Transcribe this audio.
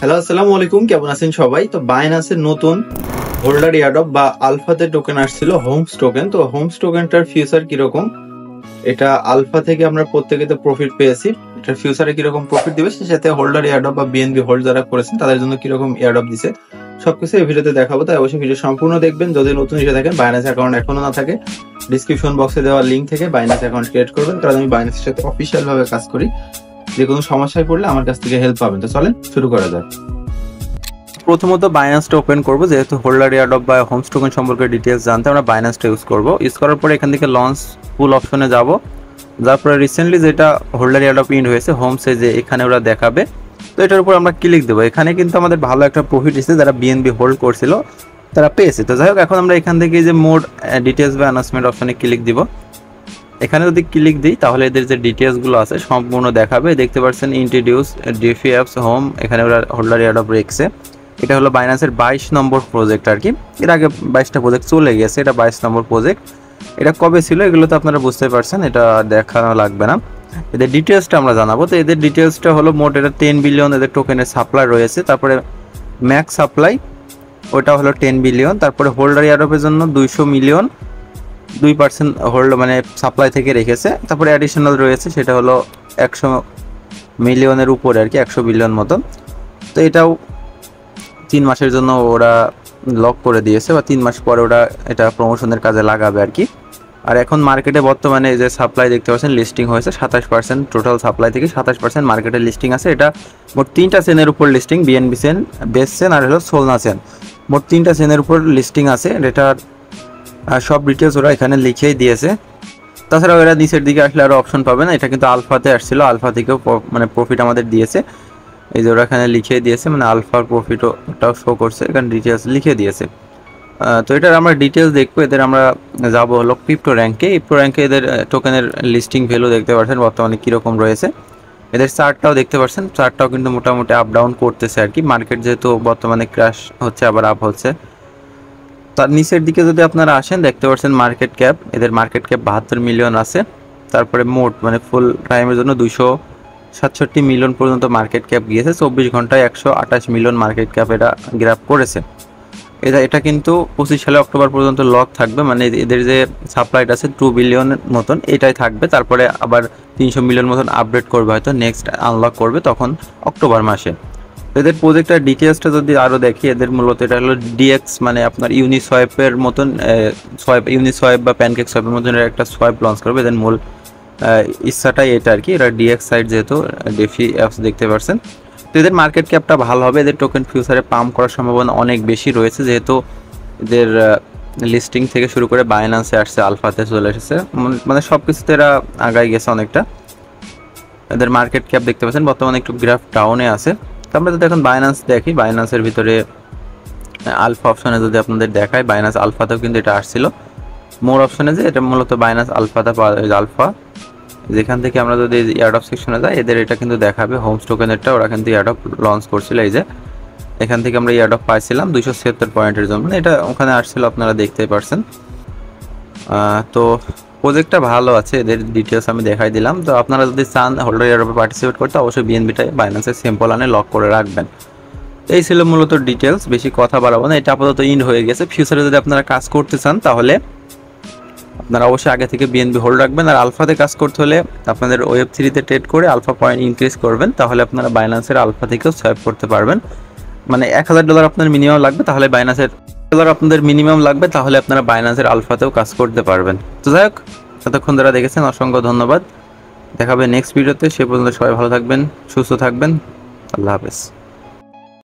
Hello, আসসালামু আলাইকুম। কেমন আছেন সবাই? তো বাইন্যান্সের নতুন হোল্ডার এয়ারড্রপ বা আলফাতে টোকেন আসছিল, হোমস টোকেন। তো হোমস টোকেনটার ফিউচার কিরকম, এটা আলফা থেকে আমরা প্রত্যেকে তো প্রফিট পেয়েছি, এটার ফিউচারে কিরকম প্রফিট দিবে, সাথে হোল্ডার এয়ারড্রপ বা বিএনবি হোল্ড যারা করেছেন তাদের জন্য কিরকম এয়ারড্রপ দিছে, সবকিছু এই ভিডিওতে দেখাবো। তাই অবশ্যই ভিডিও সম্পূর্ণ দেখবেন। যদি নতুন এসে থাকেন, বাইন্যান্স অ্যাকাউন্ট এখনো না থাকে, ডিসক্রিপশন বক্সে দেওয়া লিঙ্ক থেকে বাইন্যান্স অ্যাকাউন্ট ক্রিয়েট করবেন, কারণ আমি বাইন্যান্সের সাথে অফিসিয়াল ভাবে কাজ করি। যে কোনো সমস্যায় পড়লে আমার কাছ থেকে হেল্প পাবেন। তো চলেন শুরু করা যাক। প্রথমত বাইন্যান্সটা ওপেন করবো, যেহেতু হোল্ডার এয়ারড্রপ বা হোমস টোকেন সম্পর্কে ডিটেলস জানতে আমরা বাইন্যান্সটা ইউজ করবো। ইউজ করার পরে এখান থেকে লঞ্চ ফুল অপশনে যাব, যার পরে রিসেন্টলি যেটা হোল্ডার এয়ারড্রপ ইন্ড হয়েছে হোমসে, যে এখানে ওরা দেখাবে। তো এটার উপর আমরা ক্লিক দেবো। এখানে কিন্তু আমাদের ভালো একটা প্রফিট এসেছে, যারা বিএনবি হোল্ড করছিল তারা পেয়েছে। তো যাই হোক, এখন আমরা এখান থেকে যে মোর ডিটেলস বা অ্যানাউন্সমেন্ট অপশনে ক্লিক দিব। এখানে যদি ক্লিক দিই তাহলে এদের যে ডিটেলসগুলো আছে সম্পূর্ণ দেখাবে। দেখতে পাচ্ছেন ইন্ট্রোডিউস ডিফি অ্যাপস হোম, এখানে ওরা হোল্ডার এয়ারড্রপ রেখেছে। এটা হলো বাইন্যান্সের 22 নম্বর প্রজেক্ট আর কি। এর আগে 22টা প্রজেক্ট চলে গেছে, এটা 22 নম্বর প্রজেক্ট। এটা কবে ছিল এগুলো তো আপনারা বুঝতে পারছেন, এটা দেখানো লাগবে না। এদের ডিটেলসটা আমরা জানাবো। তো এদের ডিটেলসটা হলো মোট এটা 10 বিলিয়ন এদের টোকেনের সাপ্লাই রয়েছে। তারপরে ম্যাক্স সাপ্লাই ওটা হলো 10 বিলিয়ন। তারপরে হোল্ডার এয়ারড্রপের জন্য 200 মিলিয়ন 2% হোল্ড মানে সাপ্লাই থেকে রেখেছে। তারপরে অ্যাডিশনাল রয়েছে, সেটা হলো 100 মিলিয়নের উপরে আর কি, 100 বিলিয়ন মতো। তো এটাও 3 মাসের জন্য ওরা লক করে দিয়েছে, বা 3 মাস পরে ওরা এটা প্রমোশনের কাজে লাগাবে আর কি। আর এখন মার্কেটে বর্তমানে যে সাপ্লাই দেখতে পাচ্ছেন লিস্টিং হয়েছে 27%, টোটাল সাপ্লাই থেকে 27% মার্কেটে লিস্টিং আছে। এটা মোট 3টা চেনের উপর listing, BNB chain, base chain আর হলো সোলনা চেন। মোট 3টা চেনের উপর লিস্টিং আছে। এটার সব ডিটেলস ওরা এখানে লিখেই দিয়েছে। তাছাড়াও এরা নিচের দিকে আসলে আরও অপশন পাবেন। এটা কিন্তু আলফাতে আসছিল, আলফা থেকেও মানে প্রফিট আমাদের দিয়েছে। এই যে ওরা এখানে লিখে দিয়েছে, মানে আলফার প্রফিটও ওটাও শো করছে, এখানে ডিটেলস লিখে দিয়েছে। তো এটার আমরা ডিটেলস দেখবো। এদের আমরা যাবো হলো ক্রিপ্টো র্যাঙ্কে। ক্রিপ্টো র্যাঙ্কে এদের টোকেনের লিস্টিং ভ্যালু দেখতে পাচ্ছেন বর্তমানে কীরকম রয়েছে। এদের চার্টটাও দেখতে পাচ্ছেন, চার্টটাও কিন্তু মোটামুটি আপ ডাউন করতেছে আর কি। মার্কেট যেহেতু বর্তমানে ক্র্যাশ হচ্ছে আবার আপ হচ্ছে। তার নিচের দিকে যদি আপনারা আসেন দেখতে পাচ্ছেন মার্কেট ক্যাপ, এদের মার্কেট ক্যাপ 72 মিলিয়ন আছে। তারপরে মোট মানে ফুল টাইমের জন্য 267 মিলিয়ন পর্যন্ত মার্কেট ক্যাপ গিয়েছে। 24 ঘন্টায় 128 মিলিয়ন মার্কেট ক্যাপ এটা গ্র্যাব করেছে। এটা কিন্তু 25 সালে অক্টোবর পর্যন্ত লক থাকবে, মানে এদের যে সাপ্লাইটা আছে 2 বিলিয়নের মতন এটাই থাকবে। তারপরে আবার 300 মিলিয়ন মতন আপডেট করবে, হয়তো নেক্সট আনলক করবে তখন অক্টোবর মাসে। এদের প্রজেক্টের ডিটেলসটা যদি আরও দেখি, এদের মূলত এটা হলো ডিএক্স, মানে আপনার ইউনিসোয়াইপের মতন ইউনিসোয়াইপ বা প্যানকেক সোয়াইপের মতন একটা সোয়াইপ লঞ্চ করবে। এদের মূল ইচ্ছাটাই এটা আর কি। এরা ডিএক্স সাইট যেহেতু ডেফি অ্যাপস দেখতে পাচ্ছেন। তো এদের মার্কেট ক্যাপটা ভালো হবে, এদের টোকেন ফিউচারে পাম্প করার সম্ভাবনা অনেক বেশি রয়েছে, যেহেতু এদের লিস্টিং থেকে শুরু করে বাইন্যান্সে আসছে, আলফাতে চলে এসেছে, মানে সব কিছুতে এরা আগায় গেছে অনেকটা। এদের মার্কেট ক্যাপ দেখতে পাচ্ছেন বর্তমানে একটু গ্রাফ ডাউনে আছে। তো আমরা যদি এখন বাইন্যান্স দেখি, বাইন্যান্সের ভিতরে আলফা অপশনে যদি আপনাদের দেখায়, বাইন্যান্স আলফাতেও কিন্তু এটা আসছিল মোর অপশনে, যে এটা মূলত বাইন্যান্স আলফাতে পাওয়া যায়। আলফা যেখান থেকে আমরা যদি এয়ারড্রপ সেকশনে যাই, এদের এটা কিন্তু দেখাবে হোমস টোকেনেরটা, ওরা কিন্তু এয়ারড্রপ লঞ্চ করছিল। এই যে এখান থেকে আমরা এয়ারড্রপ পাইছিলাম 276 পয়েন্টের জন্য, এটা ওখানে আসছিল, আপনারা দেখতেই পারছেন। তো প্রজেক্টটা ভালো আছে, এদের ডিটেলস আমি দেখাই দিলাম। তো আপনারা যদি চান হোল্ডার এয়ারড্রপে পার্টিসিপেট করতে, অবশ্যই বিএনবিটাই বাইন্যান্সের সিম্পল আনে লক করে রাখবেন। এই ছিল মূলত ডিটেলস, বেশি কথা বাড়াবো না। এটা আপাতত ইন হয়ে গেছে। ফিউচারে যদি আপনারা কাজ করতে চান তাহলে আপনারা অবশ্যই আগে থেকে বিএনবি হোল্ড রাখবেন। আর আলফাতে কাজ করতে হলে আপনাদের ওয়েব3তে ট্রেড করে আলফা পয়েন্ট ইনক্রিজ করবেন, তাহলে আপনারা বাইন্যান্সের আলফা থেকেও সোয়াইপ করতে পারবেন। মানে $1000 আপনার মিনিমাম লাগবে, তাহলে বাইন্যান্সের আপনাদের মিনিমাম লাগবে, তাহলে আপনারা বাইন্যান্সের আলফাতেও কাজ করতে পারবেন। তো যাই হোক, এতক্ষণ যারা দেখেছেন অসংখ্য ধন্যবাদ। দেখাবে নেক্সট ভিডিওতে। সে পর্যন্ত সবাই ভালো থাকবেন, সুস্থ থাকবেন। আল্লাহ হাফেজ।